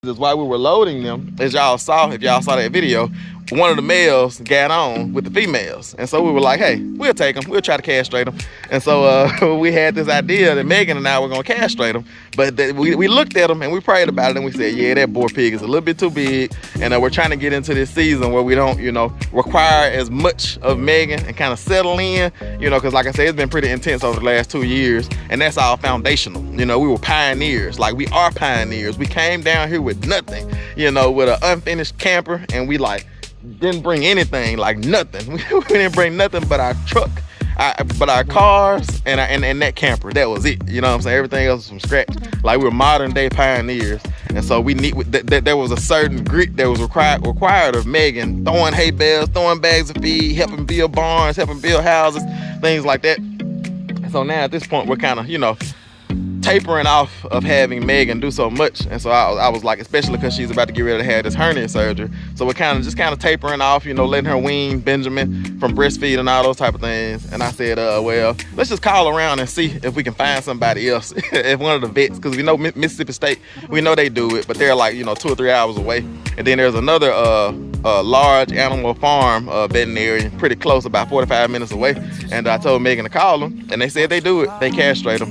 Just while we were loading them, as y'all saw, if y'all saw that video, one of the males got on with the females, and so we were like, hey, we'll take them, we'll try to castrate them. And so we had this idea that Megan and I were gonna castrate them, but we looked at them and we prayed about it, and we said, yeah, that boar pig is a little bit too big, and we're trying to get into this season where we don't, you know, require as much of Megan and kind of settle in, you know, because like I said, it's been pretty intense over the last 2 years, and that's all foundational. You know, we were pioneers, like we are pioneers. We came down here with nothing, you know, with an unfinished camper, and we like didn't bring anything, like nothing. We didn't bring nothing but our truck, but our cars and that camper. That was it. You know what I'm saying? Everything else was from scratch. Like we were modern day pioneers, and so we need there was a certain grit that was required of Megan, throwing hay bales, throwing bags of feed, helping build barns, helping build houses, things like that. So now at this point, we're kind of, you know, tapering off of having Megan do so much. And so I was like, especially because she's about to get ready to have this hernia surgery, so we're kind of tapering off, you know, letting her wean Benjamin from breastfeeding and all those type of things. And I said, well, let's just call around and see if we can find somebody else at one of the vets, because we know Mississippi State, we know they do it, but they're like, you know, 2 or 3 hours away. And then there's another large animal farm veterinary pretty close, about 45 minutes away. And I told Megan to call them, and they said they do it. They castrate them.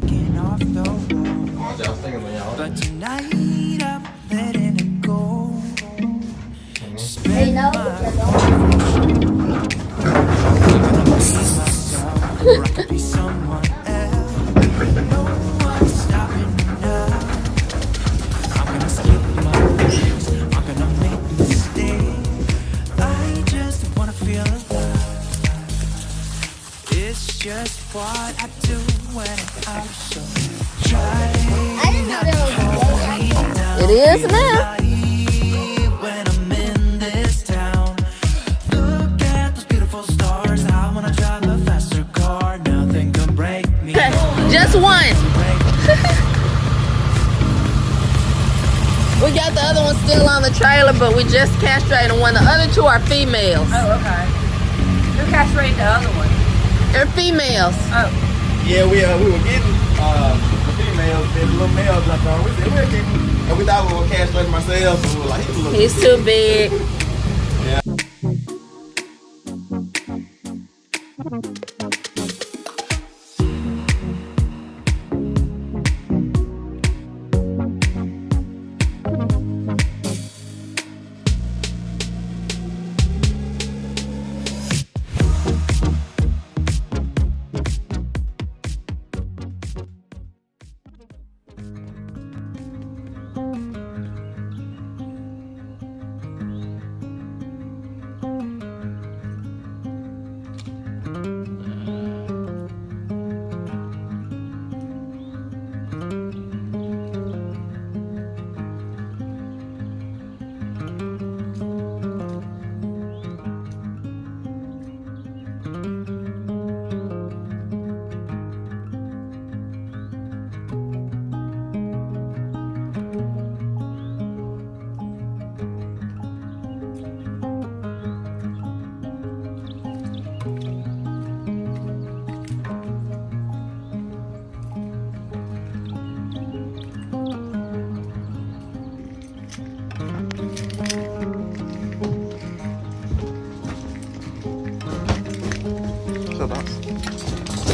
But tonight I'm letting it go. Spend my or I could be someone else. No one's stopping me now. I'm gonna skip my dreams. I'm gonna make mistakes. I just wanna feel alive. It's just what I do when I'm so dry. It is now. When I'm in this town, look at those beautiful stars. I wanna drive a faster car. Nothing can break me. Just one. We got the other one still on the trailer, but we just castrated one. The other 2 are females. Oh, okay. Who castrated the other one? They're females. Oh. Yeah, we were getting the females, the little males left on. We said we're getting, and we thought we were castrating ourselves, but we were like, He's too big. Yeah.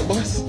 Boys.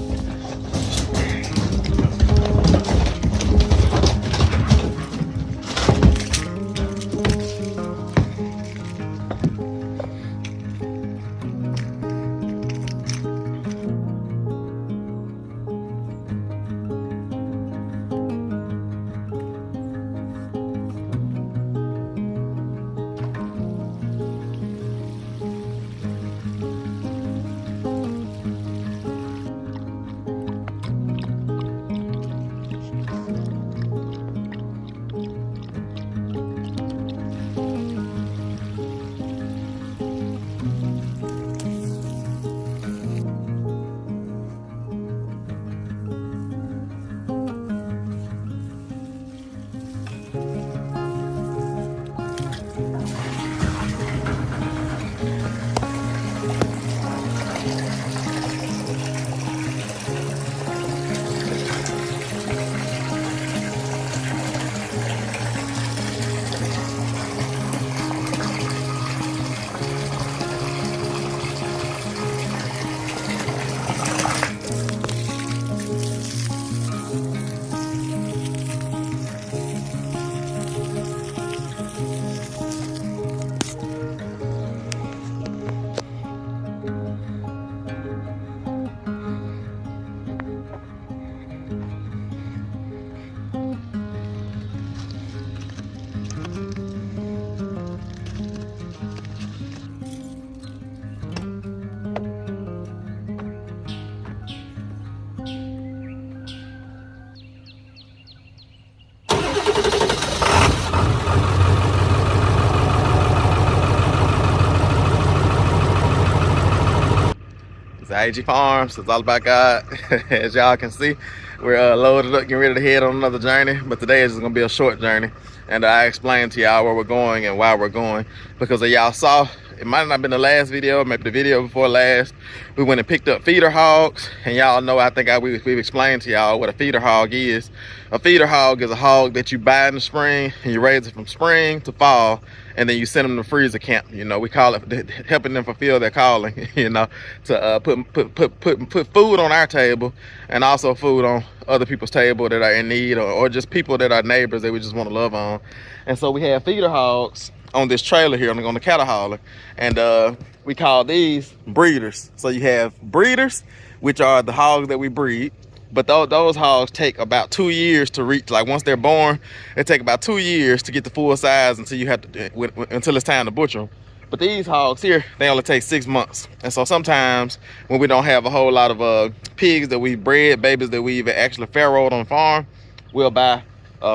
I.A.G Farms. It's all about God. As y'all can see, we're loaded up, getting ready to head on another journey. But today is just gonna be a short journey, and I explained to y'all where we're going and why we're going, because y'all saw, it might not have been the last video, maybe the video before last, we went and picked up feeder hogs. And y'all know, I think we've explained to y'all what a feeder hog is. A feeder hog is a hog that you buy in the spring and you raise it from spring to fall, and then you send them to freezer camp. You know, we call it helping them fulfill their calling, you know, to put food on our table, and also food on other people's table that are in need, or just people that are neighbors that we just want to love on. And so we have feeder hogs on this trailer here on the cattle hauler, and we call these breeders. So you have breeders, which are the hogs that we breed, but those hogs take about 2 years to reach. Like, once they're born, they take about 2 years to get the full size until you have to until it's time to butcher them. But these hogs here, they only take 6 months. And so sometimes when we don't have a whole lot of pigs that we bred, babies that we even actually farrowed on the farm, we'll buy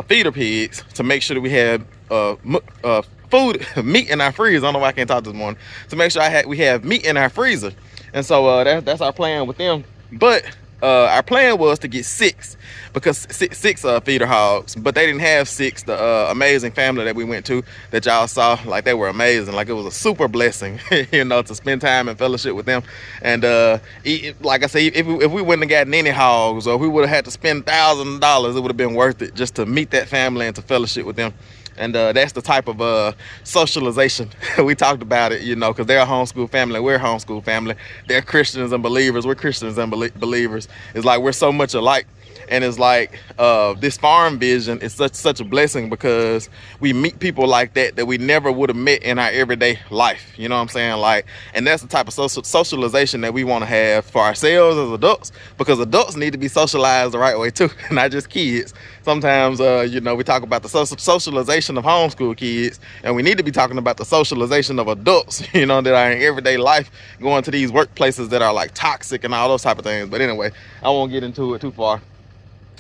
feeder pigs to make sure that we have food, meat in our freezer. I don't know why I can't talk this morning. To make sure we have meat in our freezer. And so that's our plan with them. But our plan was to get six, because six feeder hogs, but they didn't have six. The amazing family that we went to, that y'all saw, like, they were amazing. Like, it was a super blessing, you know, to spend time and fellowship with them. And like I say, if we wouldn't have gotten any hogs, or we would have had to spend $1,000, it would have been worth it just to meet that family and to fellowship with them. And that's the type of socialization we talked about it, you know, because they're a homeschool family, we're a homeschool family. They're Christians and believers, we're Christians and believers. It's like we're so much alike. And it's like this farm vision is such a blessing, because we meet people like that we never would have met in our everyday life. You know what I'm saying? Like, and that's the type of socialization that we want to have for ourselves as adults, because adults need to be socialized the right way too, not just kids. Sometimes, you know, we talk about the socialization of homeschool kids, and we need to be talking about the socialization of adults, you know, that are in everyday life, going to these workplaces that are like toxic and all those type of things. But anyway, I won't get into it too far.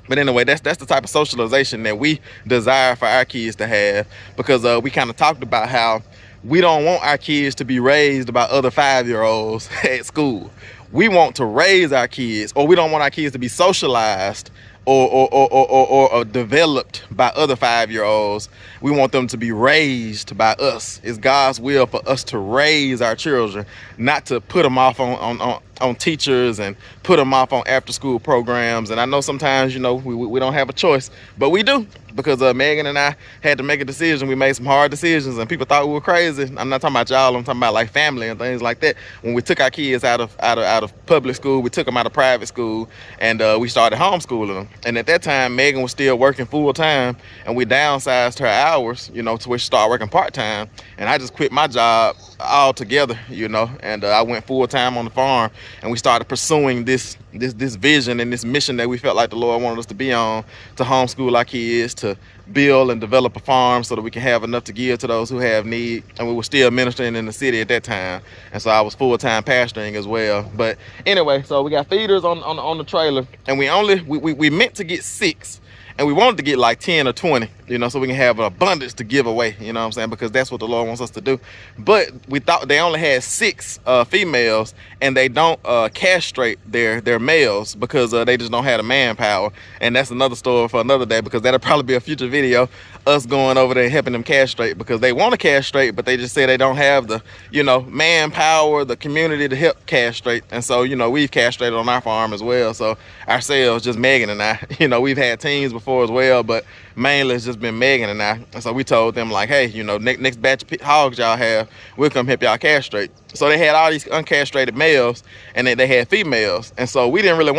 But anyway, that's the type of socialization that we desire for our kids to have, because we kind of talked about how we don't want our kids to be raised by other 5-year-olds at school. We want to raise our kids, or we don't want our kids to be socialized or developed by other 5-year-olds. We want them to be raised by us. It's God's will for us to raise our children, not to put them off on teachers and put them off on after school programs. And I know sometimes, you know, we don't have a choice, but we do, because Megan and I had to make a decision. We made some hard decisions, and people thought we were crazy. I'm not talking about y'all, I'm talking about like family and things like that. When we took our kids out of public school, we took them out of private school, and we started homeschooling them. And at that time, Megan was still working full time, and we downsized her hours, you know, to where she started working part time. And I just quit my job altogether, you know, and I went full time on the farm, and we started pursuing this vision and this mission that we felt like the Lord wanted us to be on, to homeschool our kids, to build and develop a farm so that we can have enough to give to those who have need. And we were still ministering in the city at that time, and so I was full-time pastoring as well. But anyway, so we got feeders on the trailer, and we meant to get 6, and we wanted to get like 10 or 20, you know, so we can have an abundance to give away, you know what I'm saying, because that's what the Lord wants us to do. But we thought they only had 6 females, and they don't castrate their males, because they just don't have the manpower. And that's another story for another day, because that'll probably be a future video, us going over there and helping them castrate, because they want to castrate, but they just say they don't have the, you know, manpower, the community to help castrate. And so, you know, we've castrated on our farm as well. So ourselves, just Megan and I, you know, we've had teams before as well, but mainly it's just been Megan and I. And so we told them, like, hey, you know, next batch of hogs y'all have, we'll come help y'all castrate. So they had all these uncastrated males, and then they had females. And so we didn't really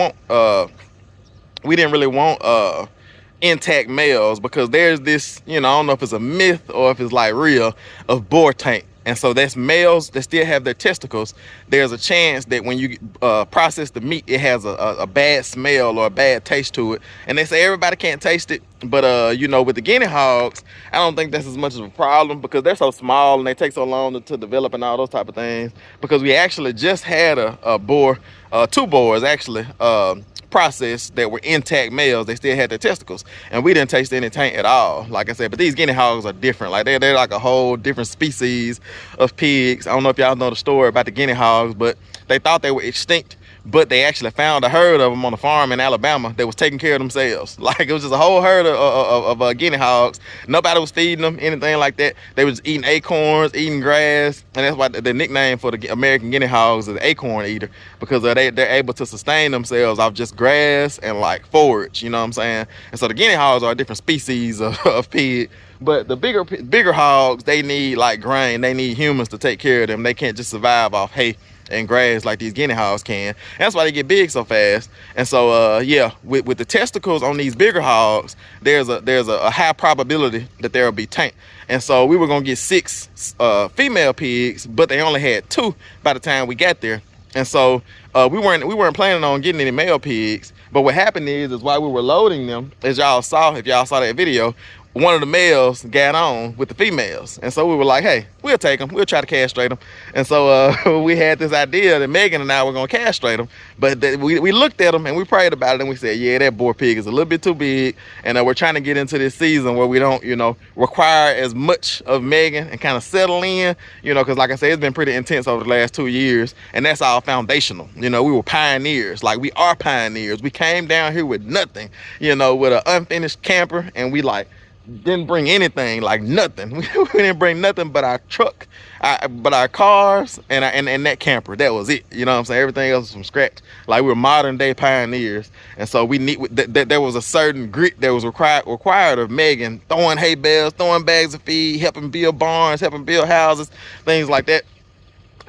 want intact males, because there's this, you know, I don't know if it's a myth or if it's like real, of boar taint. And so that's males that still have their testicles. There's a chance that when you process the meat, it has a bad smell or a bad taste to it. And they say everybody can't taste it. But, you know, with the guinea hogs, I don't think that's as much of a problem, because they're so small and they take so long to develop and all those type of things. Because we actually just had a boar, 2 boars actually, processed that were intact males. They still had their testicles, and we didn't taste any taint at all, like I said. But these guinea hogs are different. Like they're like a whole different species of pigs. I don't know if y'all know the story about the guinea hogs, but they thought they were extinct but they actually found a herd of them on a farm in Alabama that was taking care of themselves. Like, it was just a whole herd of guinea hogs. Nobody was feeding them anything like that. They was eating acorns, eating grass, and that's why the nickname for the American guinea hogs is acorn eater, because they're able to sustain themselves off just grass and like forage, you know what I'm saying? And so the guinea hogs are a different species of pig. But the bigger hogs, they need like grain. They need humans to take care of them. They can't just survive off hay and grass like these guinea hogs can. And that's why they get big so fast. And so yeah, with the testicles on these bigger hogs, there's a high probability that there will be taint. And so we were gonna get 6 female pigs, but they only had 2 by the time we got there. And so we weren't planning on getting any male pigs. But what happened is while we were loading them, as y'all saw, if y'all saw that video, one of the males got on with the females. And so we were like, hey, we'll take them. We'll try to castrate them. And so we had this idea that Megan and I were going to castrate them. But we looked at them and we prayed about it. And we said, yeah, that boar pig is a little bit too big. And we're trying to get into this season where we don't, you know, require as much of Megan and kind of settle in, you know, because like I said, it's been pretty intense over the last 2 years. And that's all foundational. You know, we were pioneers. Like, we are pioneers. We came down here with nothing, you know, with an unfinished camper. And we like didn't bring anything, like nothing. We didn't bring nothing but our truck, but our cars and that camper. That was it. You know what I'm saying? Everything else was from scratch. Like, we were modern day pioneers. And so we need there was a certain grit that was required of Megan, throwing hay bales, throwing bags of feed, helping build barns, helping build houses, things like that.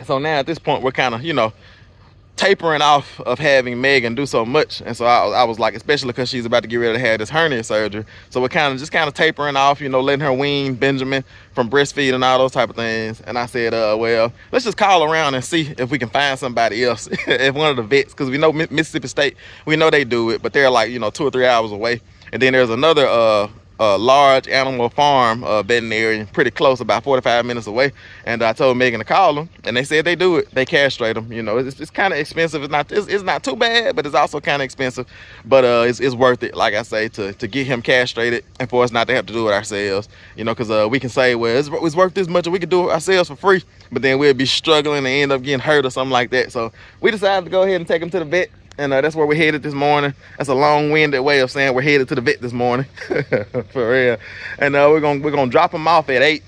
So now at this point, we're kind of, you know, tapering off of having Megan do so much. And so I was like, especially because she's about to get ready to have this hernia surgery, so we're kind of tapering off, you know, letting her wean Benjamin from breastfeeding and all those type of things. And I said, well, let's just call around and see if we can find somebody else at one of the vets, because we know Mississippi State, we know they do it, but they're like, you know, 2 or 3 hours away. And then there's another large animal farm veterinary pretty close, about 45 minutes away. And I told Megan to call them, and they said they do it. They castrate them. You know, it's kind of expensive. It's not too bad, but it's also kind of expensive. But it's worth it, like I say, to get him castrated and for us not to have to do it ourselves. You know, because we can say, well, it's worth this much and we can do it ourselves for free, but then we'll be struggling and end up getting hurt or something like that. So we decided to go ahead and take him to the vet. And that's where we're headed this morning. That's a long-winded way of saying we're headed to the vet this morning. For real. And we're gonna drop him off at 8.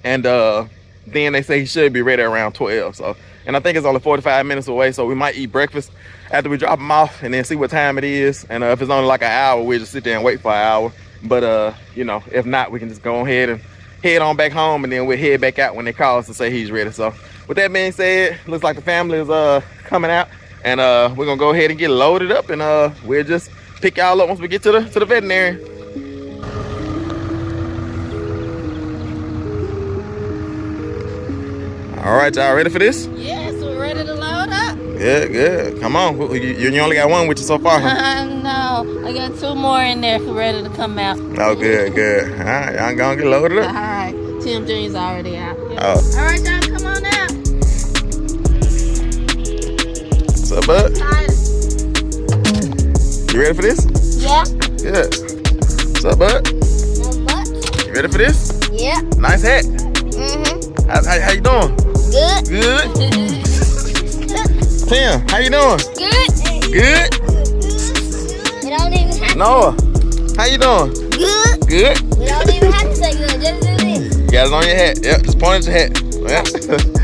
And then they say he should be ready around 12. So, and I think it's only 45 minutes away, so we might eat breakfast after we drop him off and then see what time it is. And if it's only like an hour, we'll just sit there and wait for an hour. But you know, if not, we can just go ahead and head on back home, and then we'll head back out when they call us to say he's ready. So with that being said, looks like the family is coming out. And we're gonna go ahead and get loaded up, and we'll just pick y'all up once we get to the veterinary. All right, y'all ready for this? Yes, we're ready to load up. Good. Come on. You only got one with you so far, huh? No, I got 2 more in there ready to come out. Oh, good. All right, y'all gonna get loaded up. All right, Tim Jr.'s already out. Yeah. Oh. All right, y'all, come on out. What's up, bud? You ready for this? Yeah. Good. What's up, bud? Not much. You ready for this? Yeah. Nice hat. Mm-hmm. How you doing? Good. Good. Tim, how you doing? Good. Good. We don't even have Noah, how you doing? Good. Good. We don't even have to say good. Just do this. You got it on your hat. Yep, just point at your hat. Yep.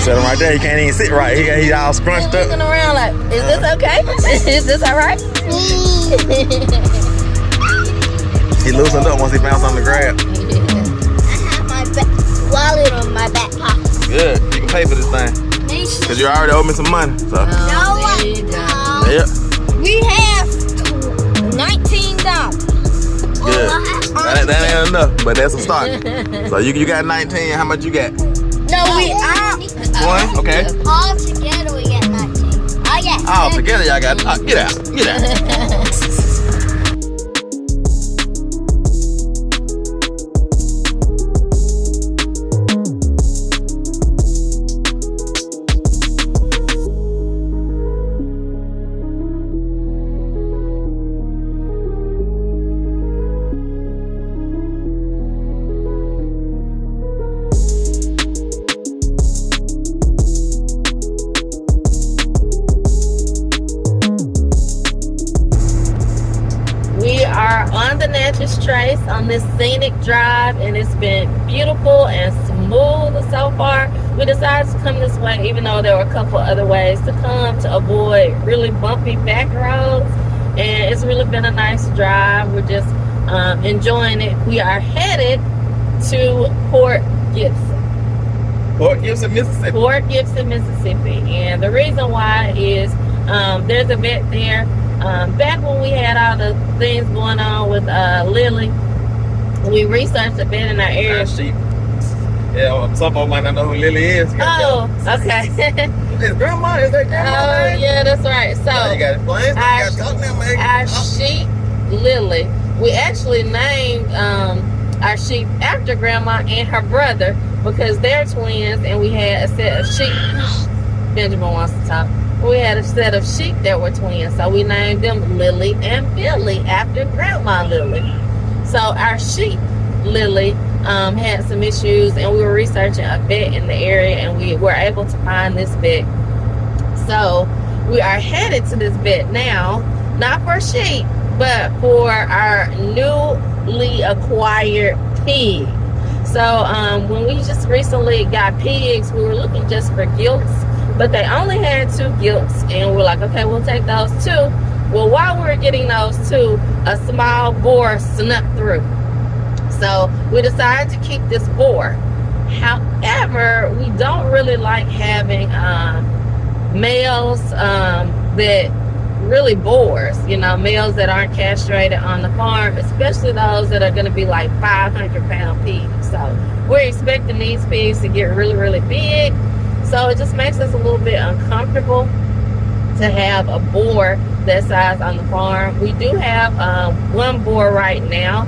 Set him right there. He can't even sit right. He's all scrunched He's looking up. around like, is this okay? Is this all right? He loosened up once he found something to grab. I have my wallet on my back pocket. Good. You can pay for this thing. Because you already owe me some money. So. No, Yep. we have $19. Good. That ain't enough, but that's a start. So you got 19. How much you got? No, we are. 20? Okay. All together we get 19. Oh, yeah. All together y'all got. Get out. Get out. Gorgeous Trace on this scenic drive, and it's been beautiful and smooth so far. We decided to come this way even though there were a couple other ways to come to avoid really bumpy back roads, and it's really been a nice drive. We're just enjoying it. We are headed to Port Gibson, Mississippi, and the reason why is there's a vet there. Back when we had all the things going on with Lily, we researched a vet in our area. Yeah, some people might not know who Lily is. Oh, okay. His grandma? Is that grandma? Oh, yeah, that's right. So, you got it plain. Our sheep, Lily, we actually named our sheep after Grandma and her brother because they're twins, and we had a set of sheep. Benjamin wants to talk. We had a set of sheep that were twins, so we named them Lily and Billy after Grandma Lily. So our sheep, Lily, had some issues, and we were researching a vet in the area, and we were able to find this vet. So we are headed to this vet now, not for sheep, but for our newly acquired pig. So when we just recently got pigs, we were looking just for gilts, but they only had 2 gilts, and we're like, okay, we'll take those 2. Well, while we were getting those 2, a small boar snuck through. So we decided to keep this boar. However, we don't really like having males that really boars, you know, males that aren't castrated on the farm, especially those that are going to be like 500-pound pigs. So we're expecting these pigs to get really, really big. So it just makes us a little bit uncomfortable to have a boar that size on the farm. We do have one boar right now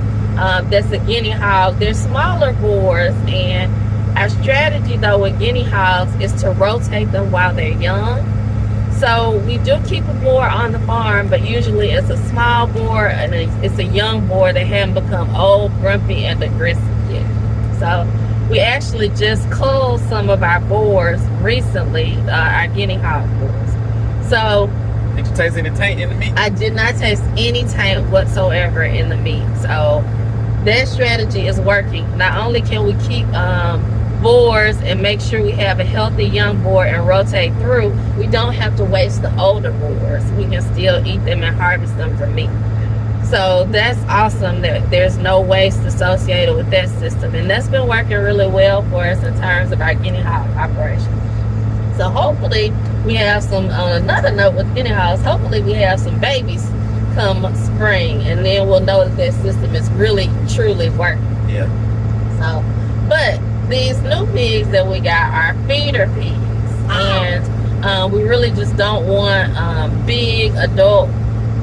that's a guinea hog. They're smaller boars, and our strategy though with guinea hogs is to rotate them while they're young. So we do keep a boar on the farm, but usually it's a small boar and it's a young boar that haven't become old, grumpy, and aggressive yet. So we actually just culled some of our boars recently, our guinea hog boars. So did you taste any taint in the meat? I did not taste any taint whatsoever in the meat. So that strategy is working. Not only can we keep boars and make sure we have a healthy young boar and rotate through, we don't have to waste the older boars. We can still eat them and harvest them for meat. So that's awesome that there's no waste associated with that system, and that's been working really well for us in terms of our guinea hog operation. So hopefully we have some, on another note with guinea hogs, hopefully we have some babies come spring, and then we'll know that that system is really truly working. Yeah. So, but these new pigs that we got are feeder pigs, and we really just don't want big adult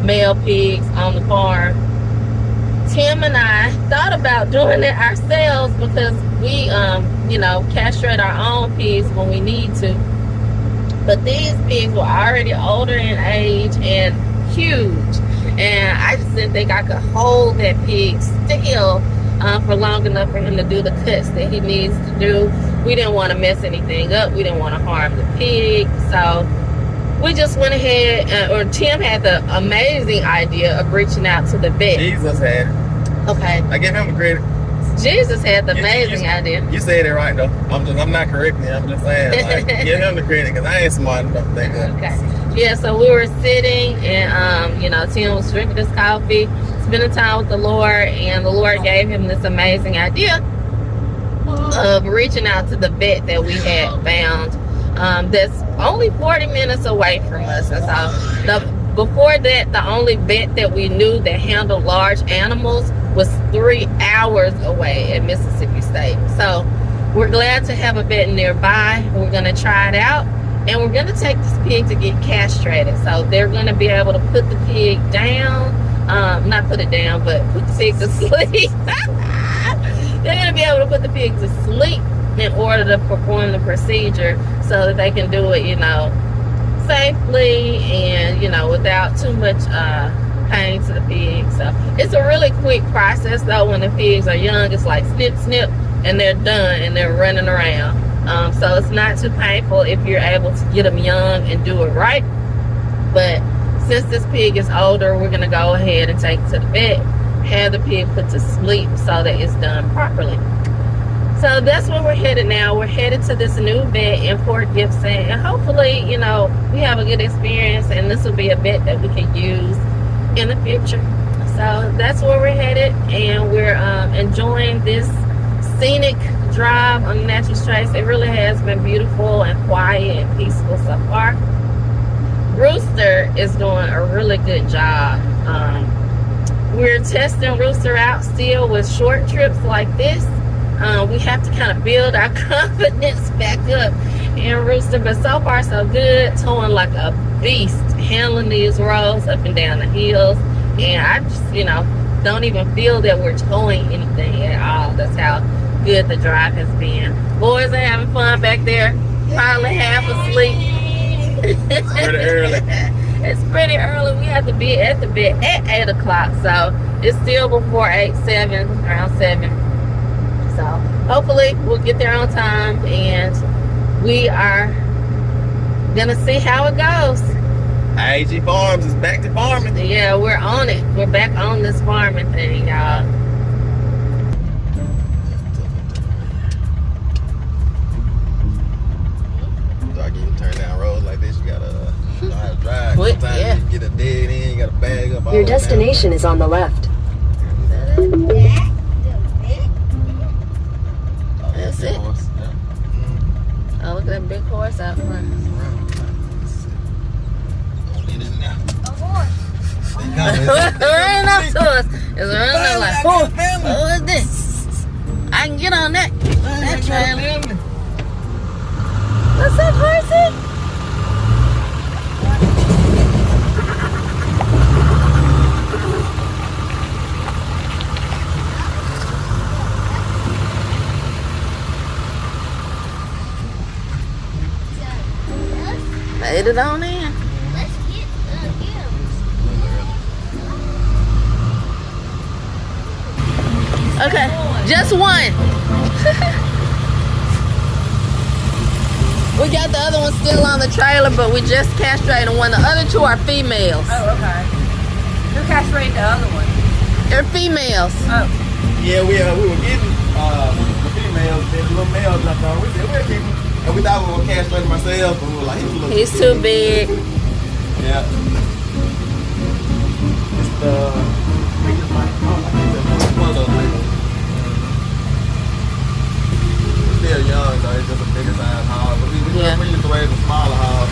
male pigs on the farm. Tim and I thought about doing it ourselves because we you know, castrate our own pigs when we need to, but these pigs were already older in age and huge, and I just didn't think I could hold that pig still for long enough for him to do the cuts that he needs to do. We didn't want to mess anything up. We didn't want to harm the pig. So we just went ahead, or Tim had the amazing idea of reaching out to the vet. Jesus had it. Okay. I give him the credit. Jesus had the amazing idea. You said it right though. I'm not correcting you. I'm just saying, like, give him the credit because I ain't smart enough to think that. Okay. Yeah, so we were sitting, and you know, Tim was drinking his coffee, spending time with the Lord, and the Lord gave him this amazing idea of reaching out to the vet that we had found that's only 40 minutes away from us. And so before that, the only vet that we knew that handled large animals was 3 hours away at Mississippi State. So we're glad to have a vet nearby. We're going to try it out, and we're going to take this pig to get castrated. So they're going to be able to put the pig down, not put it down, but put the pig to sleep. They're going to be able to put the pig to sleep in order to perform the procedure so that they can do it, you know, safely and, you know, without too much pain to the pig. So it's a really quick process though. When the pigs are young, it's like snip, snip, and they're done and they're running around. So it's not too painful if you're able to get them young and do it right. But since this pig is older, we're going to go ahead and take it to the vet have the pig put to sleep so that it's done properly. So that's where we're headed now. We're headed to this new vet in Port Gibson, and hopefully, you know, we have a good experience, and this will be a vet that we can use in the future. So that's where we're headed, and we're enjoying this scenic drive on the natural trace. It really has been beautiful and quiet and peaceful so far. Rooster is doing a really good job. We're testing Rooster out still with short trips like this. We have to kind of build our confidence back up in Rooster, but so far so good. Towing like a beast, handling these roads up and down the hills, and I just, you know, don't even feel that we're towing anything at all. That's how good the drive has been. Boys are having fun back there, probably half asleep. It's pretty early. It's pretty early. We have to be at the bed at 8 o'clock, so it's still before 8, 7, around 7. So hopefully we'll get there on time, and we are gonna see how it goes. I.A.G Farms is back to farming. Yeah, we're on it. We're back on this farming thing, y'all. Start getting turned down roads like this. You gotta know how to drive. What? Sometimes Yeah. you get a dead end. You gotta bag up. Your destination is on the left. That's it. Oh, look at that big horse out front. It's running up to us. It's running up like, what is this? I can get on that. That trailer. What's up, horsey? Made it on in. Let's get him. Okay, just one. We got the other one still on the trailer, but we just castrated one. The other two are females. Oh, okay. Who castrated the other one? They're females. Oh. Yeah, we were getting the females, then the little males jumped on. We said we're keeping, and we thought we were castrating myself, but we were like, He's too big. Yeah. It's the biggest one. One of those big ones. It's still young though. It's just a bigger size hog. But we Yeah. used to raise a smaller hog.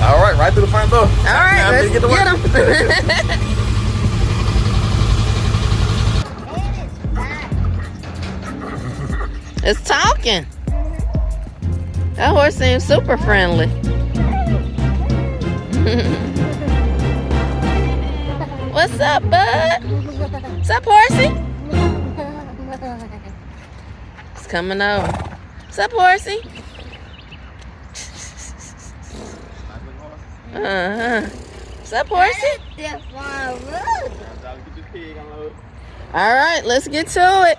All right, right through the front door. All right, Now, let's get to work. get him. It's talking. That horse seems super friendly. What's up, bud? What's up, horsey? It's coming over. What's up, horsey? What's up, horsey? All right, let's get to it.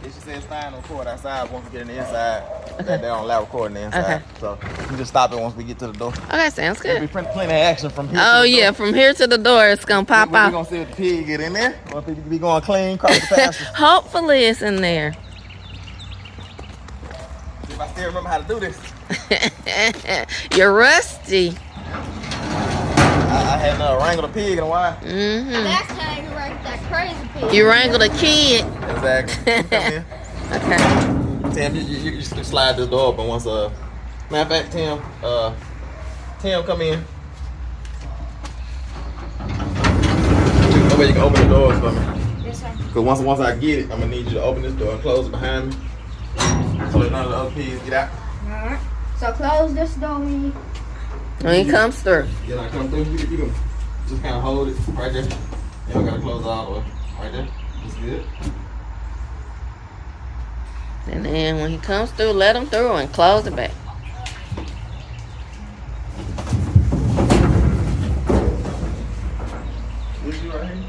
She said sign record outside once we get in the inside. They don't allow recording the inside. Okay. So you can just stop it once we get to the door. Okay, sounds There'll be good. plenty of action from here. Oh to the yeah, door. from here to the door, it's gonna pop We're out. gonna see if the pig get in there, or if it be going clean across the pasture. Hopefully it's in there. If I still remember how to do this. You're rusty. I hadn't wrangled a pig in a while. Mm-hmm. Last time you ranked that crazy pig. You wrangled a kid. Exactly. You come in. Okay. Tim, you just slide this door open once. Matter of fact, Tim, come in. That way you can open the doors for me. Yes, sir. Cause once I get it, I'm gonna need you to open this door and close it behind me, so that none of the other pigs get out. Alright. So close this door when you. When he comes through. Then I come through, you can just kind of hold it right there. You don't gotta close it all the way. Right there. That's good. And then when he comes through, let him through and close it back. This you right here.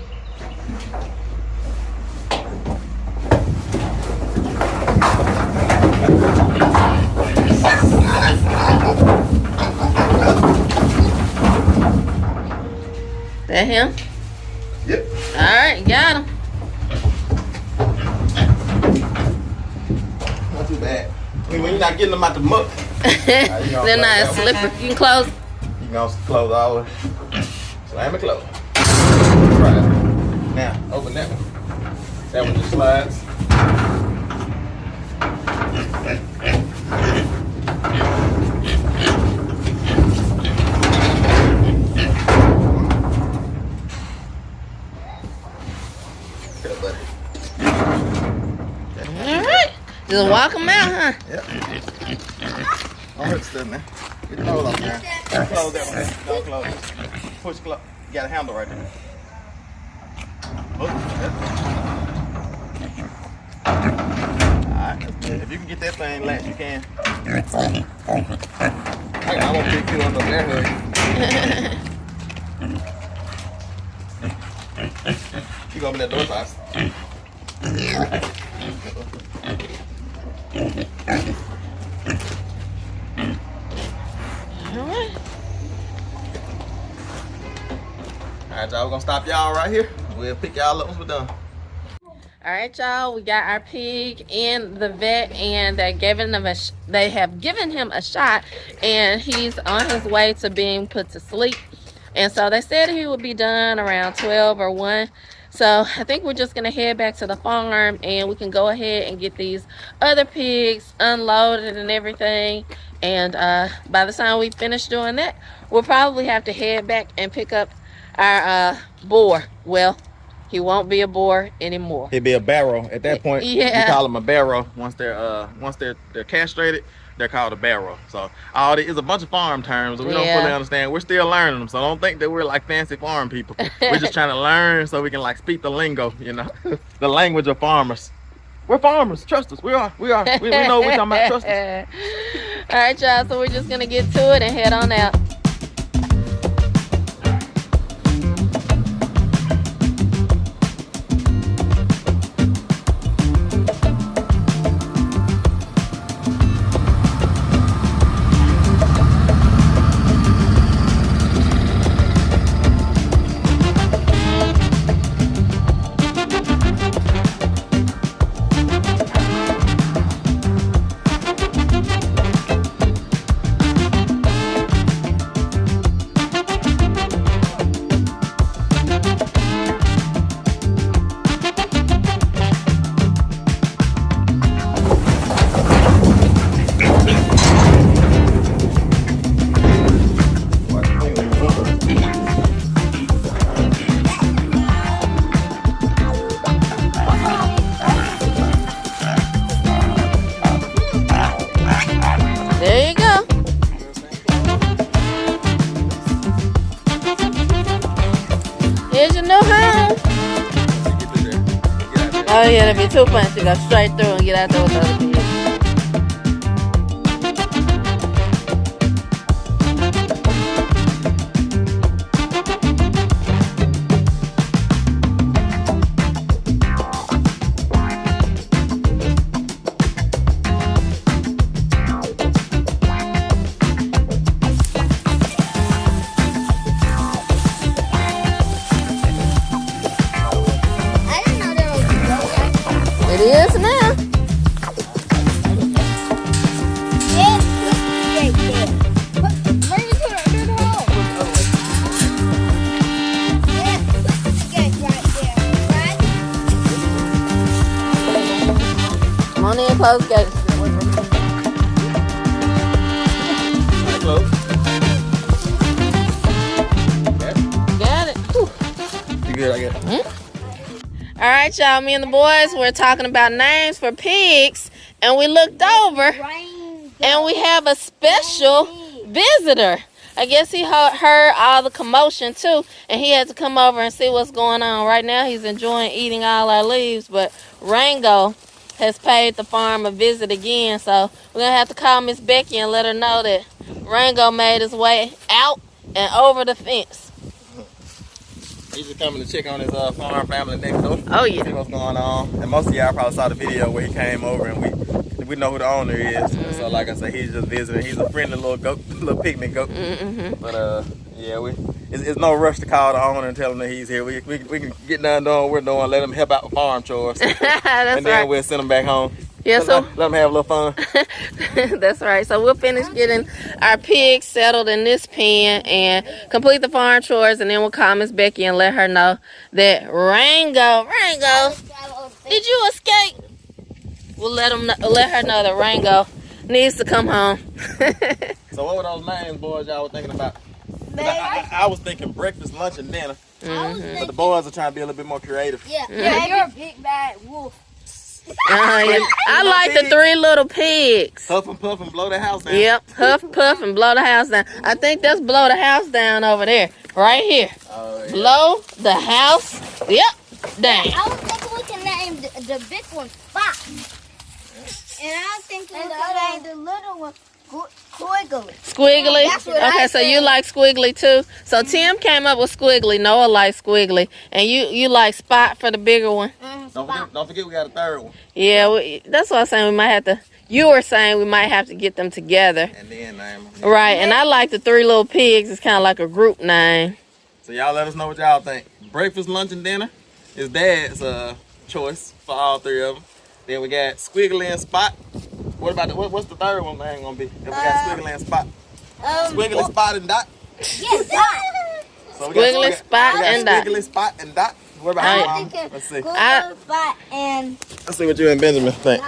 That him? Yep. Alright, got him. Not too bad. I mean, when you're not getting them out the muck. They're not as slippery. You can close. You can also close all the way. Slam it close. Right. Now, open that one. That one just slides. Alright. Just walk them out, huh? Yep. Don't hurt stuff, man. Get the nose off now. Close that one, man. Don't close it. Push close. You got a handle right there. Alright, that's good. If you can get that thing latched, you can. I won't pick you on the air hood. You go open that door first. Alright, y'all, we're gonna stop y'all right here. We'll pick y'all up once we're done. Alright, y'all, we got our pig in the vet, and they have given him a shot, and he's on his way to being put to sleep. And so they said he would be done around 12 or 1. So I think we're just gonna head back to the farm, and we can go ahead and get these other pigs unloaded and everything. And by the time we finish doing that, we'll probably have to head back and pick up our boar. Well, he won't be a boar anymore. He'd be a barrow at that point. Yeah. We call them a barrow once they're castrated. They're called a barrow. So all it's a bunch of farm terms that we don't fully understand. We're still learning them, so don't think that we're like fancy farm people. We're just trying to learn so we can like speak the lingo, you know, the language of farmers. We're farmers. Trust us. We are. We know what we're talking about. Trust us. All right, y'all. So we're just gonna get to it and head on out. There you go. Here's your new home. Oh yeah, that'd be too fun to go straight through and get out there with the other kids. I didn't know there was a road. It is now. Yeah, right there. Bring it to the home. Yeah, the gate right there. Right? Come on in, close the gates. Close. Got it. Whew. You good, I guess. All right, y'all. Me and the boys were talking about names for pigs, and we looked over, and we have a special visitor. I guess he heard all the commotion too, and he had to come over and see what's going on. Right now, he's enjoying eating all our leaves, but Rango has paid the farm a visit again, so we're gonna have to call Miss Becky and let her know that Rango made his way out and over the fence. He's just coming to check on his farm family next door. Oh yeah. See what's going on. And most of y'all probably saw the video where he came over, and we know who the owner is. And so like I said, he's just visiting. He's a friendly little goat, little pygmy goat. But Yeah, it's no rush to call the owner and tell him that he's here. We can get done doing what we're doing, let him help out with farm chores, That's and then right. we'll send him back home. Yeah, so let him have a little fun. that's right. So we'll finish getting our pigs settled in this pen and complete the farm chores, and then we'll call Miss Becky and let her know that Rango, did you escape? We'll let her know that Rango needs to come home. So what were those names, boys, y'all were thinking about? I was thinking breakfast, lunch, and dinner. But the boys are trying to be a little bit more creative. Yeah, you're a big bad wolf. I like the 3 little pigs. Huff and puff and blow the house down. Yep, huff, puff, and blow the house down. I think that's blow the house down over there, right here. Oh, yeah. Blow the house, down. I was thinking we can name the big one Spot. And I was thinking we can name the little one Squiggly. Squiggly? That's what Okay, I so you said. like Squiggly too? So Tim came up with Squiggly, Noah likes Squiggly, and you like Spot for the bigger one? Don't forget we got a third one. Yeah, that's what I was saying. We might have to, you were saying we might have to get them together. And then name them. Right, and I like the 3 little pigs. It's kind of like a group name. So y'all let us know what y'all think. Breakfast, lunch, and dinner is Dad's choice for all 3 of them. Then we got Squiggly and Spot. What about what's the third one name gonna be? If we got Squiggly and Spot. Squiggly, Spot, and Dot. Yes, Dot. So we Squiggly, Spot, we got and Dot. Squiggly, Spot, and Dot. What about you, Mom? Let's see. Squiggly, Spot, and Let's see what you and Benjamin think.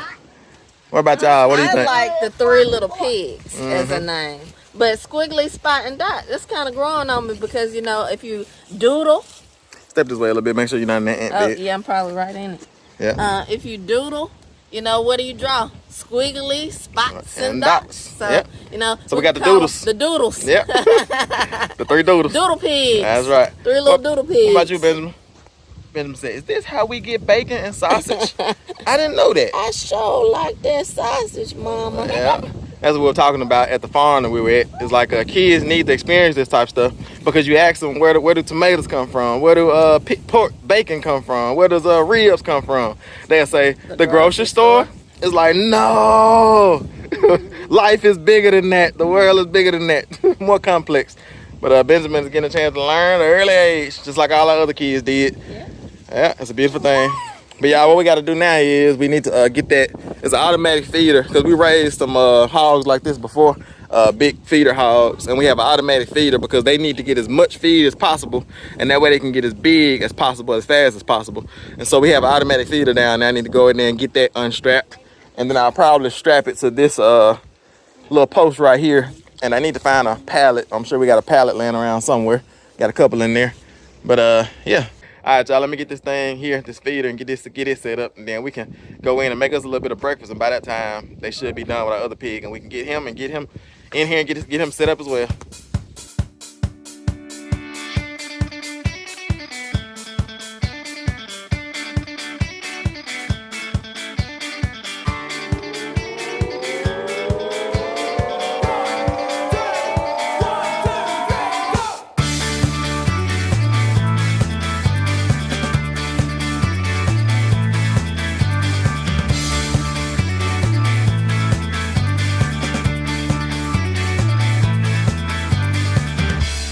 What about y'all? What do you I think? like the 3 little pigs as a name. But Squiggly, Spot, and Dot, that's kind of growing on me because, you know, if you doodle. Step this way a little bit. Make sure you're not in that ant bed. Yeah, I'm probably right in it. Yeah. If you doodle, you know, what do you draw? Squiggly, spots, and And dots. dots. So, Yep. you know. So we got the call doodles. The doodles. Yep. The 3 doodles. Doodle pigs. That's right. 3 little doodle pigs. What about you, Benjamin? Benjamin said, is this how we get bacon and sausage? I didn't know that. I sure like that sausage, Mama. Yeah. That's what we were talking about at the farm that we were at. It's like kids need to experience this type of stuff because you ask them where do tomatoes come from? Where do pork bacon come from? Where does ribs come from? They'll say the grocery store. It's like, no. Life is bigger than that. The world is bigger than that. More complex. But Benjamin's getting a chance to learn at an early age, just like all our other kids did. Yeah, it's a beautiful thing. But y'all, what we got to do now is we need to get that. It's an automatic feeder because we raised some hogs like this before, big feeder hogs, and we have an automatic feeder because they need to get as much feed as possible, and that way they can get as big as possible, as fast as possible. And so we have an automatic feeder down there. I need to go in there and get that unstrapped, and then I'll probably strap it to this little post right here. And I need to find a pallet. I'm sure we got a pallet laying around somewhere. Got a couple in there, but yeah. All right, y'all, let me get this thing here, this feeder, and get it set up, and then we can go in and make us a little bit of breakfast, and by that time, they should be done with our other pig, and we can get him in here and get him set up as well.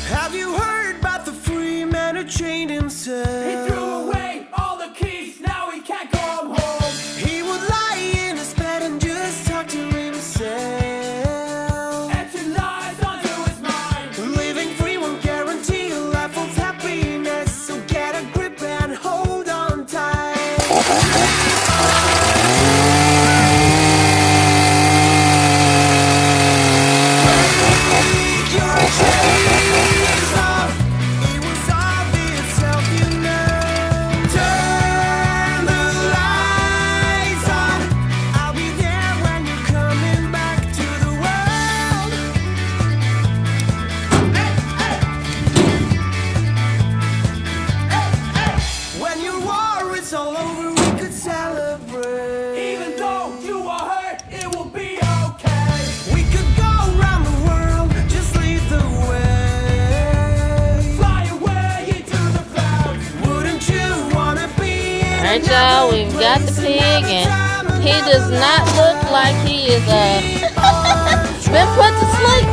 Have you heard about the free man who chained himself? He threw away all the keys, now he can't come home. He would lie in his bed and just talk to himself. Etching lies onto his mind. Living free won't guarantee a life of happiness, so get a grip and hold on tight. Your chains off. It was obvious self, you know. Turn the lights on. I'll be there when you're coming back to the world. When your war is all over, we could celebrate. Even though you are hurt, it will be okay. We could go around the world, just lead the way. Fly away into the clouds. Wouldn't you wanna be in All right, y'all, we've got the pig, and he does not look like he is been put to sleep.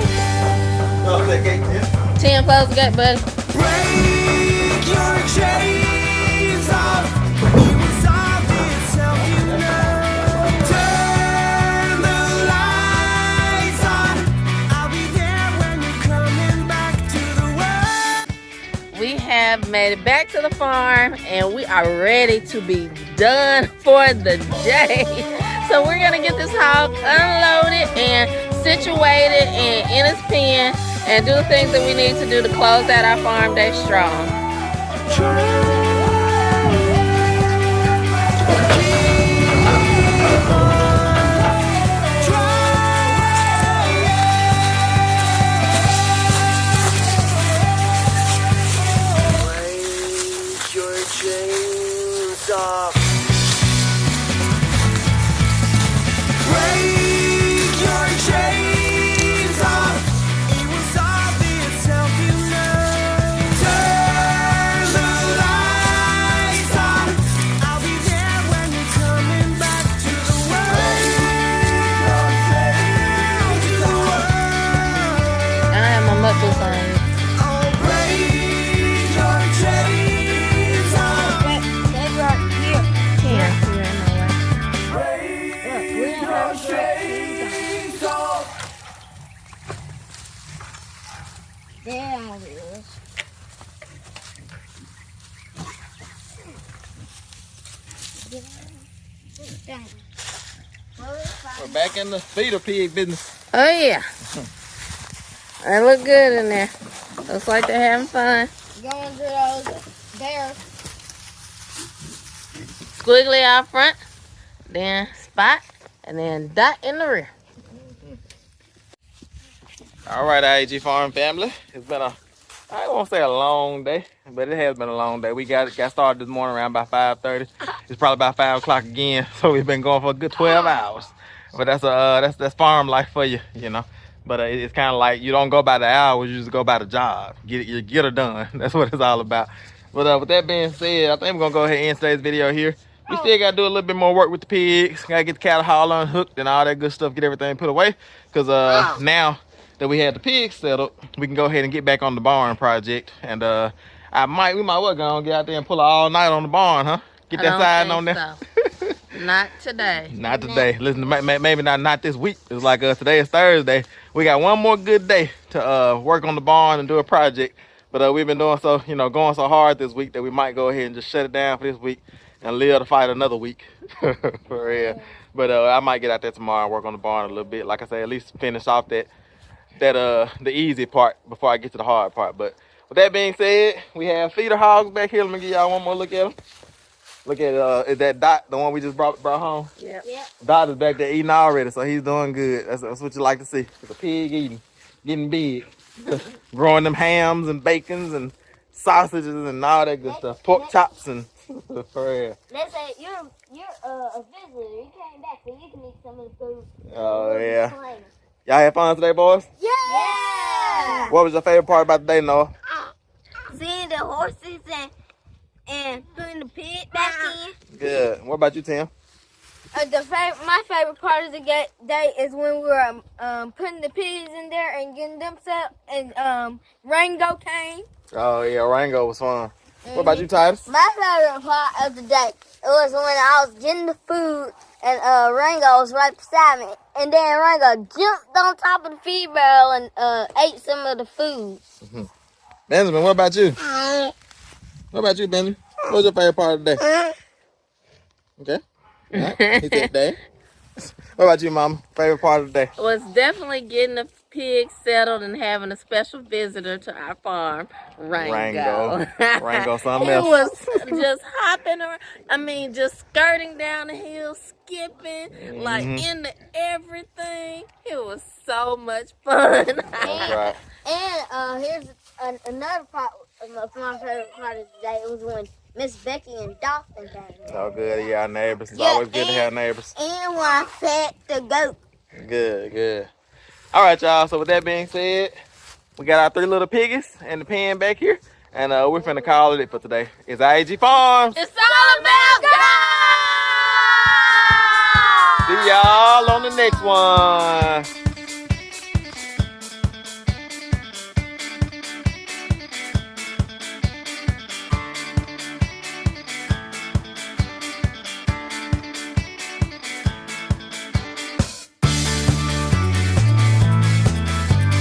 Oh, that gate, yeah. 10 close the gate, buddy. Break your chains off. It was obvious how you know. Turn the lights on. I'll be there when you're coming back to the world. We have made it back to the farm and we are ready to be done for the day. So we're gonna get this hog unloaded and situated and in his pen and do the things that we need to do to close out our farm day strong. Break your chains off. Break your chains off. It was obvious how you know. Turn the lights on. I'll be there when you're coming back to the world. I have my muscles on. Oh, break your chains off. They right here. Yeah, you're in my way. Break your chains off. There it is. Dang. Well, it's fine. We're back in the feeder pig business. Oh yeah. They look good in there. Looks like they're having fun. Going to those there. Squiggly out front, then spot, and then dot in the rear. All right, I.A.G farm family. It's been I won't say a long day, but it has been a long day. We got started this morning around about 5:30. It's probably about 5 o'clock again, so we've been going for a good 12 hours. But that's farm life for you, you know. But it's kind of like you don't go by the hours, you just go by the job. Get her done. That's what it's all about. But with that being said, I think we're gonna go ahead and end today's video here. We still gotta do a little bit more work with the pigs. Gotta get the cattle haul unhooked and all that good stuff. Get everything put away. Cause now that we had the pigs settled, we can go ahead and get back on the barn project. And we might well go and get out there and pull all night on the barn, huh? Get that siding on there. So. Not today. Not today. Listen, maybe not this week. It's like today is Thursday. We got one more good day to work on the barn and do a project. But we've been doing going so hard this week that we might go ahead and just shut it down for this week and live to fight another week. For real. But I might get out there tomorrow and work on the barn a little bit. Like I say, at least finish off the easy part before I get to the hard part. But with that being said, we have feeder hogs back here. Let me give y'all one more look at them. Look at is that Dot, the one we just brought home? Yep. Dot is back there eating already, so he's doing good. That's what you like to see. The pig eating, getting big, growing them hams and bacons and sausages and all that good stuff. Pork chops and for real. Let's say you're a visitor. You came back, so you can eat some of the food. Oh yeah. Y'all had fun today, boys? Yeah. What was your favorite part about the day, Noah? Seeing the horses and putting the pig back in. Good. What about you, Tim? My favorite part of the day is when we were putting the pigs in there and getting them set, and Rango came. Oh yeah, Rango was fun. What about you, Titus? My favorite part of the day was when I was getting the food and Rango was right beside me, and then Rango jumped on top of the feed barrel and ate some of the food. Benjamin, what about you? What about you, Benjamin? What was your favorite part of the day? Okay. All right. He said day. What about you, Mama? Favorite part of the day? Was definitely getting the pigs settled and having a special visitor to our farm, Rango. Rango, something He else. was just hopping around. I mean, just skirting down the hill, skipping, like into everything. It was so much fun. That's right. And here's another part of my favorite part of the day. It was when Miss Becky and Dawson came. Oh, good. Yeah, our neighbors. It's always good to have neighbors. And when I fed the goat. Good, good. All right, y'all. So with that being said, we got our 3 little piggies in the pen back here. And we're finna call it for today. It's I.A.G Farms. It's all about God! See y'all on the next one.